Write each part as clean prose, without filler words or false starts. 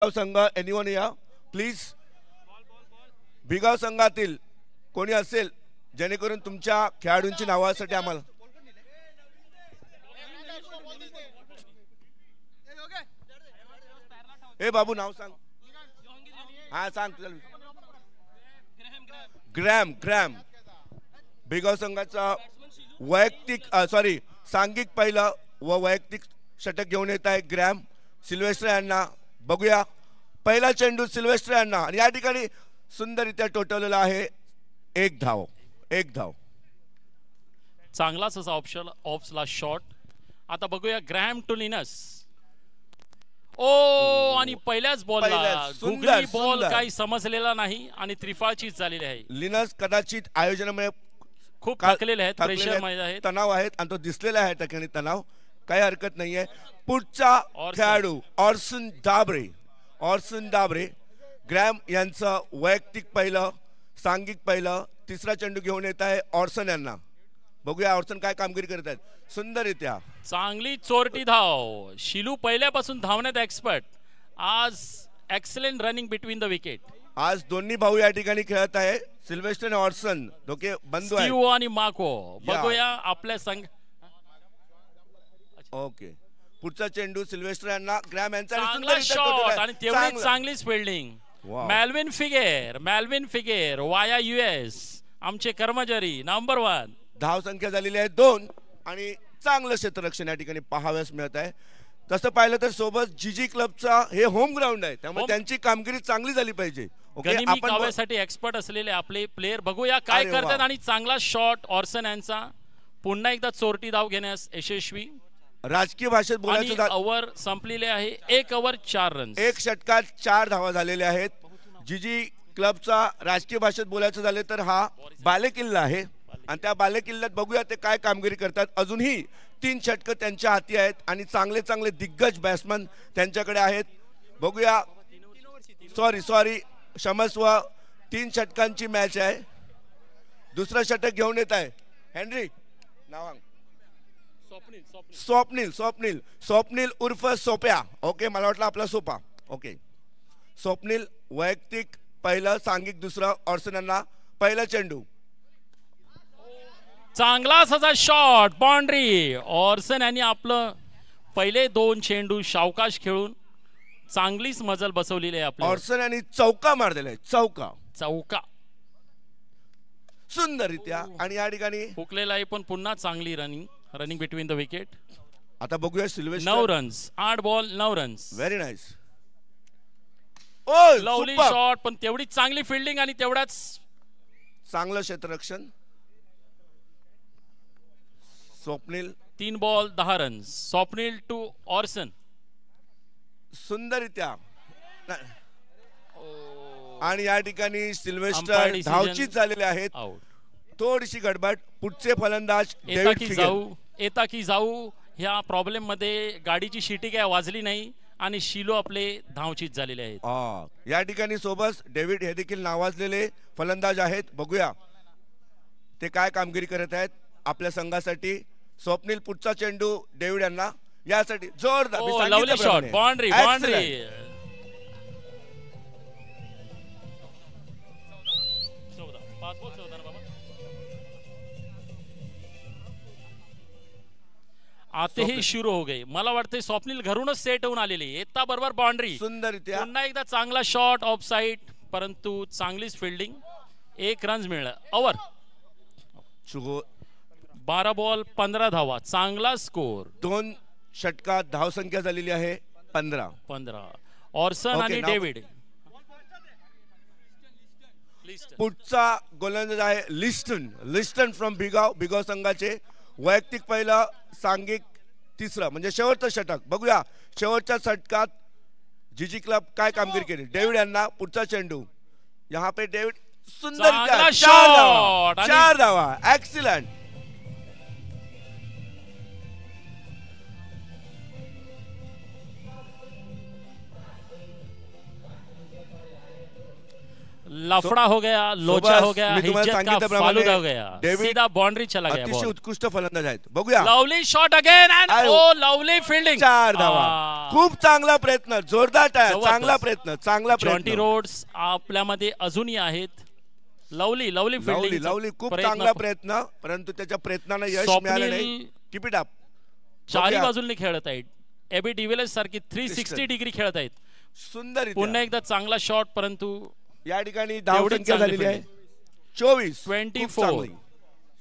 संघ एनिवन या प्लीज. भिगाव संघातील कोणी असेल जेणेकरून तुमच्या खेळाडूंची नावासाठी आम्हाला ए बाबू नाव सांग. हा सांग. ग्रॅम ग्रॅम भिगाव संघाचा वैयक्तिक सांघिक पहिलं व वैयक्तिक षटक घेऊन येत आहे ग्रॅम. सिल्वेस्टर यांना बघूया. पहिला चेंडू सिल्वेस्टर यांना आणि या ठिकाणी सुंदररित्या टोटवलेला आहे. एक धाव. चांगलाच असा ऑप्सला शॉट. आता बघूया ग्रॅम टू लिनस. आणि पहिल्याच बॉलला गुगली बॉल काही समजलेला नाही आणि त्रिफळाचीच झालेली आहे. लिनस कदाचित आयोजनामुळे खूप थकलेले आहेत, प्रेशर मध्ये आहेत, तणाव आहेत आणि तो दिसलेला आहे ठिकाणी तणाव. काही हरकत नाहीये. पुढचा खेळाडू ऑर्सन दाबरे ग्रॅम यांचं वैयक्तिक पहिलं सांघिक पहिलं तिसरा चेंडू घेऊन येत आहे ऑर्सन यांना. बघूया ऑर्सन काय कामगिरी करत आहेत. सुंदररित्या चांगली चोरटी धाव. शिलू पहिल्यापासून धावण्यात एक्सपर्ट. आज excellent running between the wicket. आज दोन्ही भाऊ या ठिकाणी खेळत आहे. सिल्वेस्टर आणि ऑर्सन दोघे बंधू आहेत. स्टीव आणि माको. बघूया आपल्या संघ. ओके पुढचा चेंडू सिल्वेस्टर यांना ग्रॅम यांचा शॉट आणि तेवढीच चांगलीच फिल्डिंग. मॅल्विन फिगेर वाया US आमचे कर्मचारी नंबर 1. धाव संख्या झालेली आहे 2 आणि चांगलं क्षेत्ररक्षण या ठिकाणी पाहाव्यास मिळत आहे. तसं पाहिलं तर सोबत जीजी क्लबचा हे होम ग्राउंड आहे त्यामुळे त्यांची कामगिरी चांगली झाली पाहिजे. आपण साठी एक्सपर्ट असलेले आपले प्लेयर बघूया काय करतात. आणि चांगला शॉट ऑर्सन यांचा. पुन्हा एकदा चोरटी धाव घेण्यास यशस्वी. राजकीय भाषेत बोलायचं ओव्हर संपलेले आहे. 1 ओव्हर 4 रन. 1 षटकात 4 धावा झालेल्या आहेत. जीजी क्लबचा राजकीय भाषेत बोलायचं झाले तर हा बालेकिल्ला आहे आणि त्या बालेकिल्ल्यात बघूया ते काय कामगिरी करतात. अजूनही 3 षटकं त्यांच्या हाती आहेत आणि चांगले चांगले दिग्गज बॅट्समन त्यांच्याकडे आहेत. बघूया. सॉरी क्षमस्व 3 षटकांची मॅच आहे. दुसरं षटक घेऊन येत आहे हेनरी नावांग. स्वप्नील उर्फ सोप्या. ओके मला वाटलं आपला सोपा. ओके स्वप्नील वैयक्तिक पहिलं सांघिक दुसरं ऑर्सन यांना पहिला चेंडू. चांगला असा शॉट बाउंड्री. ऑर्सन यांनी आपलं पहिले 2 चेंडू सावकाश खेळून चांगलीच मजल बसवलेली आहे. आपल्या ऑर्सन यांनी चौका मारलेला आहे. चौका सुंदररित्या आणि या ठिकाणी हुकलेला आहे पण पुन्हा चांगली रनिंग बिटवीन द विकेट. आता बघूया Sylvester 9 runs 8 ball 9 runs. Very nice. Lovely shot पण तेवढी चांगली फिल्डिंग आणि तेवढाच चांगलं क्षेत्ररक्षण. Swapnil 3 ball 10 runs. Swapnil to Orson. सुंदररित्या आणि या ठिकाणी सिल्वेस्टर धावचीत झालेले आहेत. थोडीशी गडबड. पुढचे फलंदाज येता की जाऊ ह्या प्रॉब्लेम मध्ये गाडीची शिटी काय वाजली नाही आणि शिलो आपले धावचीत झालेले आहेत. या ठिकाणी सोबत डेव्हिड हे देखील नावाजलेले फलंदाज आहेत. बघूया ते काय कामगिरी करत आहेत आपल्या संघासाठी. स्वप्नील पुढचा चेंडू डेव्हिड यांना यासाठी जोरदार लवली शॉट बाउंड्री. आते ही शुरू हो गए. मला वाटते स्वप्नील घरूनच सेट होऊन आलेले. येता बरोबर बाउंड्री. सुंदररित्या पुन्हा एकदा चांगला शॉट ऑफ साइड परंतु चांगलीच फिल्डिंग. 1 रन मिळाला. ओव्हर 12 बॉल 15 धावा. चांगला स्कोर. 2 षटकात धावसंख्या झालेली आहे 15. ऑर्सन आणि डेव्हिड. पुढचा गोलंदाज आहे लिस्टन फ्रॉम भिगाव संघाचे. वैयक्तिक पहिलं सांघिक तिसरं म्हणजे शेवटचं षटक. बघूया शेवटच्या षटकात जीजी क्लब काय कामगिरी केली. डेव्हिड यांना पुढचा चेंडू. यहाँ पे डेव्हिड सुंदर 4 धावा. एक्सिलंट. लफड़ा हो गया, लोचा हो गया, मी तुम्हाला इज्जत का सांगितल्याप्रमाणे फालुदा हो गया, डेव्हिड सीधा बाउंड्री चला गया अतिशय बॉल. उत्कृष्ट फलंदाज आहेत. बघूया lovely shot again and I- oh lovely fielding. 4 धावा. खूप चांगला प्रयत्न, जोरदार टाळ्या. जबरदस्त. चांगला प्रयत्न, चांगला जॉन्टी प्रयत्न. रोड्स आपल्यामध्ये अजूनही आहेत. लवली लवली लावली फिल्डिंग. लावली खूप चांगला प्रयत्न, परंतु त्याच्या प्रयत्नांना यश मिळालं नाही. Keep it up. चारी बाजूने खेळत आहेत. एबी डिव्हिलियर्स सारखी 360 डिग्री खेळत आहेत. सुंदर पुन्हा एकदा चांगला शॉट, परंतु या ठिकाणी धाव तेवढीच संख्या चांगली झालेली आहे 24. 24. खूप चांगली.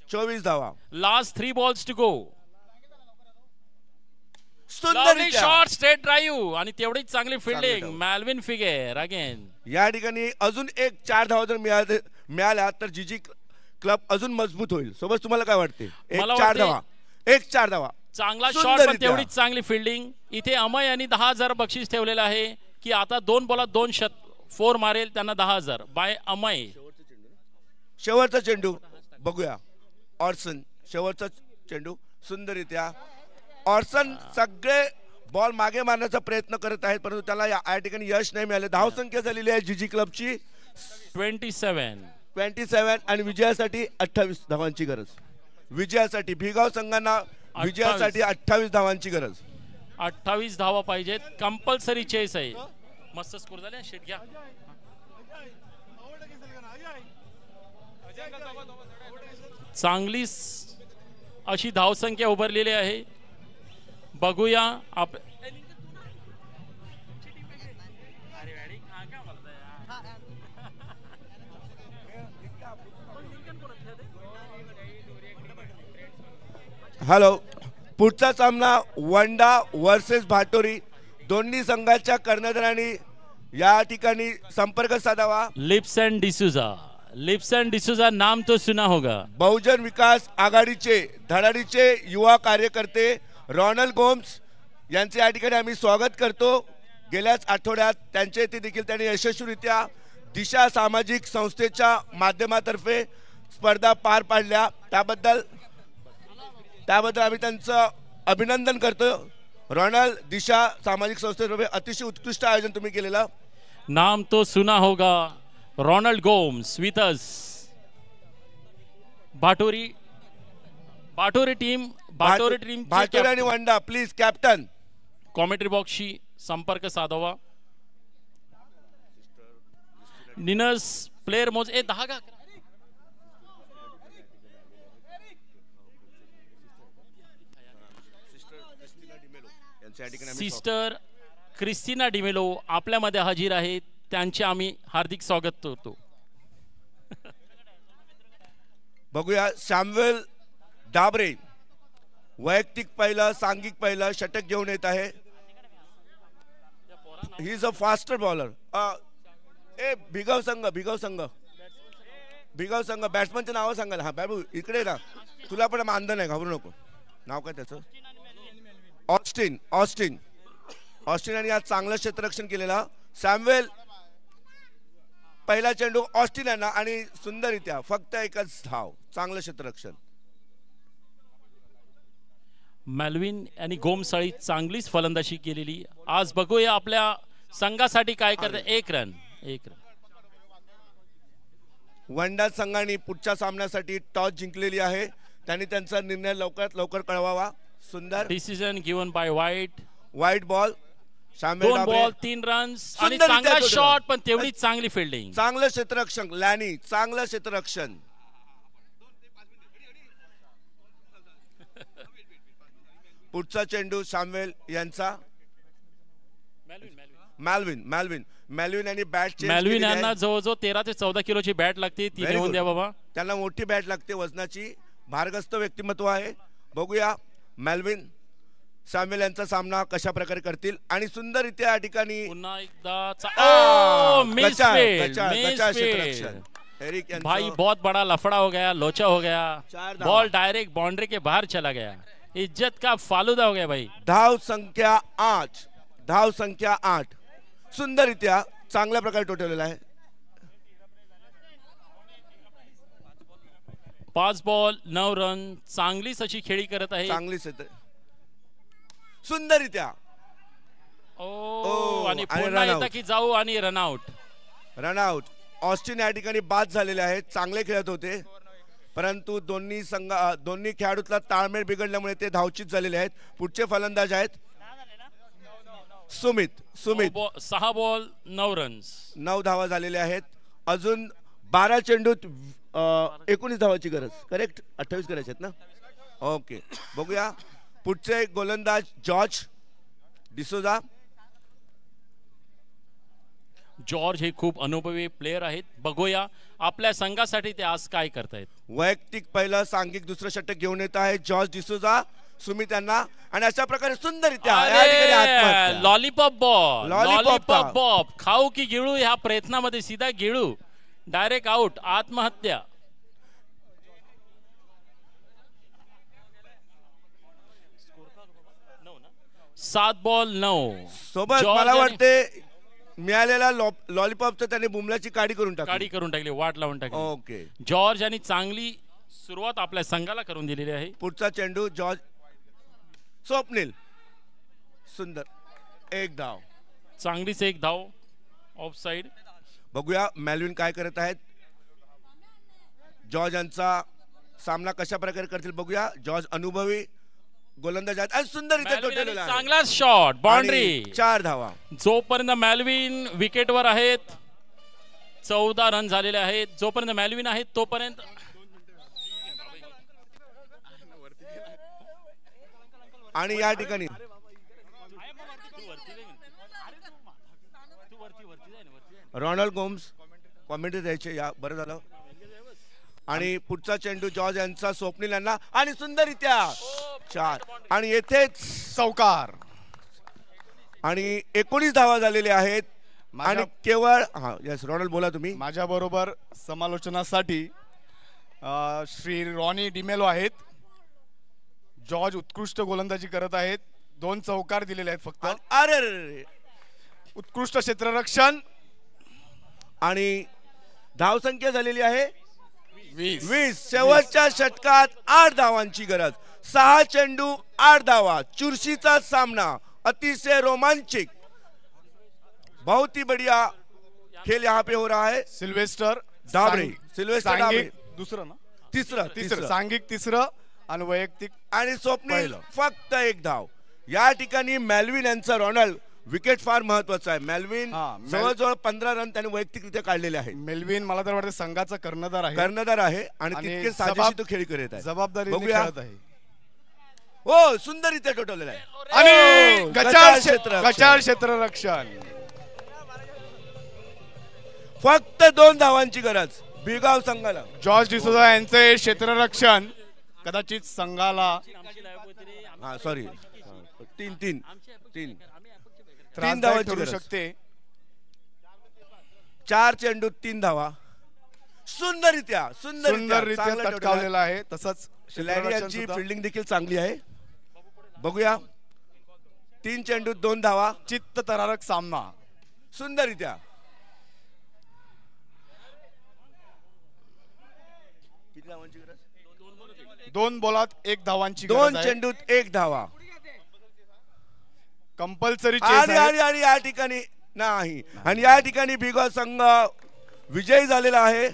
24 धावा. Last 3 balls to go. सुंदर शॉट स्ट्रेट ड्राईव्ह आणि तेवढीच चांगली चांगली फिल्डिंग. धाव. मॅल्विन फिगेर अगेन. या ठिकाणी अजून एक 4 धावा जर मिळाल्या तर जीजी क्लब अजून मजबूत होईल. सोबत तुम्हाला काय वाटते? मला 4 वाटते- धावा. 4 धावा. चांगला शॉट, सुंदर पण रित्या. तेवढीच चांगली फिल्डिंग. इथे अमय यांनी 10,000 बक्षीस ठेवलेलं आहे की आता 2 बॉलात 2 4 मारेल त्यांना 10,000 बाय अमय. शेवटचा चेंडू बघूया. ऑर्सन शेवटचा चेंडू सुंदररित्या. ऑर्सन सगळे बॉल मागे मारण्याचा प्रयत्न करत आहेत, परंतु त्याला या ठिकाणी यश नाही मिळाले. धाव संख्या झालेली आहे जीजी क्लबची 27. आणि विजयासाठी 28 धावांची गरज. विजयासाठी भिगाव संघांना विजयासाठी 28 धावांची गरज. 28 धावा पाहिजेत. कंपल्सरी चेस आहे. मस्त स्कोर झाले. शेट घ्या. चांगलीच अशी धावसंख्या उभारलेली आहे. बघूया आप हॅलो. पुढचा सामना वंडा वर्सेस भाटोरी. दोन्ही संघाच्या कर्णधारांनी या ठिकाणी संपर्क साधावा. लिप्स अँड डिसूजा नाम तो सुना होगा. बहुजन विकास आघाडीचे धडाडीचे युवा कार्यकर्ते रॉनल्ड गोम्स यांचे या ठिकाणी आम्ही स्वागत करतो. गेल्याच आठवड्यात त्यांच्या इथे देखील त्यांनी यशस्वीरित्या दिशा सामाजिक संस्थेच्या माध्यमातर्फे स्पर्धा पार पाडल्या. त्याबद्दल आम्ही त्यांचं अभिनंदन करतो. रॉनल्ड, दिशा सामाजिक संस्थेतर्फे अतिशय उत्कृष्ट आयोजन तुम्ही केलेलं. नाम तो सुना होगा. रॉनल्ड गोम्स विथ अस. भाटोरी टीम भाटोरी आणि वंडा प्लीज कॅप्टन कॉमेंट्री बॉक्सशी संपर्क साधावा. निनस प्लेयर मोज 10 का सिस्टर क्रिस्टिना डिमेलो आपल्यामध्ये हजर आहेत. त्यांचे आम्ही हार्दिक स्वागत करतो. बघूया. सॅम्युएल डाबरे वैयक्तिक पहिलं, सांघिक पहिलं षटक घेऊन येत आहे. He is a faster bowler. भिगाव संघ बॅट्समनचं नाव सांगाल. हा बाबू इकडे ना, तुला पण मानधन नाही, घाबरू नको. नाव काय त्याचं? ऑस्टिन यांनी आज चांगलं क्षेत्ररक्षण केलेलं. सॅम्युएल पहिला चेंडू ऑस्टिन यांना आणि सुंदररित्या फक्त एकच धाव. चांगलं क्षेत्ररक्षण. मॅल्विन आणि गोमसाळी चांगलीच फलंदाजी केलेली. आज बघूया आपल्या संघासाठी काय करते. 1 रन. वंडा संघाने पुढच्या सामन्यासाठी टॉस जिंकलेली आहे. त्यांनी त्यांचा निर्णय लवकरात लवकर कळवावा. सुंदर डिसिजन गिवन बाय वाईट बॉल. 2 बॉल 3 रन्स आणि चांगला शॉट, पण तेवढीच चांगली फिल्डिंग. चांगलं क्षेत्ररक्षण लॅनी. चांगलं क्षेत्ररक्षण. पुढचा चेंडू सॅम्युएल यांचा. मॅल्विन यांनी बॅट मॅल्विन यांना जवळजवळ 13 ते 14 किलोची बॅट लागते. ती घेऊन द्या बाबा. त्यांना मोठी बॅट लागते वजनाची. भारग्रस्त व्यक्तिमत्व आहे. बघूया मॅल्विन सॅम्युएल यांचा सामना कशा प्रकारे करतील. आणि सुंदररित्या या ठिकाणी पुन्हा एकदा एरिक भाई बहुत बड़ा लफड़ा हो गया, लोचा हो गया. बॉल डायरेक्ट बाउंड्री के बाहर चला गया. इज्जत का फालुदा हो गया भाई. धाव संख्या 8 सुंदररित्या चांगल्या प्रकारे टोटवलेला आहे. 5 बॉल 9 रन. चांगलीच अशी खेळी करत आहे. चांगलीच सुंदररित्या. आणि पुन्हा येता की जाऊ आणि रनआउट. ऑस्टिन या ठिकाणी बाद झालेले आहेत. चांगले खेळत होते, परंतु दोन्ही खेळाडूतला ताळमेळ बिघडल्यामुळे ते धावचीत झालेले आहेत. पुढचे फलंदाज आहेत सुमित. 6 ball 9 runs. 9 धावा झालेल्या आहेत. अजून 12 चेंडूत 19 धावाची गरज. करेक्ट, 28 करायचे आहेत ना. ओके, बघूया पुढचे गोलंदाज जॉर्ज डिसोजा. जॉर्ज हे खूप अनुभवी प्लेयर आहेत. बघूया आपल्या संघासाठी ते आज काय करतायत. वैयक्तिक पहिलं, सांघिक दुसरं षटक घेऊन येत आहे जॉर्ज डिसोजा. सुमित यांना आणि अशा प्रकारे सुंदररित्या लॉलीपॉप बॉल. लॉलीपॉप बॉल खाऊ की गिळू ह्या प्रयत्नामध्ये सीधा गिळू, डायरेक्ट आउट, आत्महत्या. सात बॉल 9 सोबत मला वाटते मिळालेला लॉलीपॉपचं त्याने बुमलाची काडी करून टाकली, वाट लावून टाकली. ओके, जॉर्ज यांनी चांगली सुरुवात आपल्या संघाला करून दिलेली आहे. पुढचा चेंडू जॉर्ज. स्वप्नील, सुंदर, एक धाव. चांगलीच एक धाव ऑफ साइड. बघूया मेल्विन काय करत आहेत. जॉर्ज यांचा सामना कशा प्रकारे करतील बघूया. जॉर्ज अनुभवी गोलंदाज आहेत आणि सुंदर इथे चांगला शॉट, बाउंड्री. 4 धावा. जोपर्यंत मेल्विन विकेटवर आहेत 14 रन झालेले आहेत. जोपर्यंत मेल्विन आहेत तोपर्यंत आणि या ठिकाणी रोनाल्ड गोम्स कॉमेंट्री द्यायचे या. बरं झालं. आणि पुढचा चेंडू जॉर्ज यांचा स्वप्नील यांना आणि सुंदररित्या 4 आणि येथेच चौकार. आणि 19 धावा झालेले आहेत. आणि केवळ यस रोनाल्ड बोला तुम्ही. माझ्या बरोबर समालोचनासाठी श्री रॉनी डिमेलो आहेत. जॉर्ज उत्कृष्ट गोलंदाजी करत आहेत. 2 चौकार दिलेले आहेत फक्त. अरे उत्कृष्ट क्षेत्ररक्षण. आणि धावसंख्या झालेली आहे 20. शेवटच्या षटकात 8 धावांची गरज. 6 चेंडू 8 धावा. चुरशीचा सामना, अतिशय रोमांचक, बहुत ही बढ़िया खेल यहाँ पे हो रहा है. सिल्वेस्टर डाबरे, सिल्वेस्टर डाबरे दुसरं ना, तिसरं सांघिक तिसरं आणि वैयक्तिक. आणि स्वप्नील फक्त 1 धाव. या ठिकाणी मेल्विन यांचा रोनाल्ड विकेट फार महत्वाचा आहे. मेल्विन जवळजवळ 15 रन त्याने वैयक्तिकरित्या काढलेले आहेत. मेल्विन मला तर वाटतं संघाचा कर्णधार आहे आणि तितके साजेशी तो खेळ करत आहे. जबाबदारी खेळत आहे. हो, सुंदररित्या टोटवलेला आहे. आणि गचाळ क्षेत्ररक्षण. फक्त 2 धावांची गरज बिळगाव संघाला. जॉर्ज डिसोजा यांचे क्षेत्ररक्षण कदाचित संघाला सॉरी 3 धावा ठरू शकते. 4 चेंडू 3 धावा. सुंदररित्या तटकावलेला आहे. तसंच यांची फिल्डिंग देखील चांगली आहे. बघूया 3 चेंडू 2 धावा. चित्तथरारक सामना. सुंदररित्या. किती धावांची गरज? 2 बॉलात 1 धावांची 2 चेंडूत 1 धावा. कंपल्सरी आणि या ठिकाणी नाही. आणि या ठिकाणी बिळगाव संघ विजयी झालेला आहे.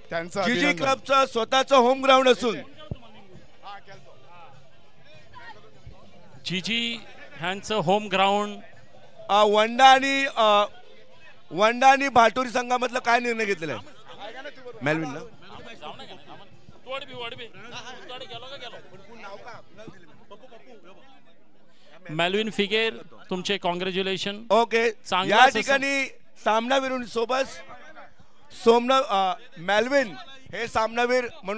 त्यांचा जीजी क्लबचं स्वतःचं होम ग्राउंड असून जीजी ह्यांचं होम ग्राउंड. वंडा आणि भाटुरी संघामधलं काय निर्णय घेतलेला आहे मेल्विन ना. मेल्विन फिगेर, तुमचे कॉंग्रॅच्युलेशन. ओके, या ठिकाणी सामनावीर सोबत मेल्विन हे सामनावीर म्हणून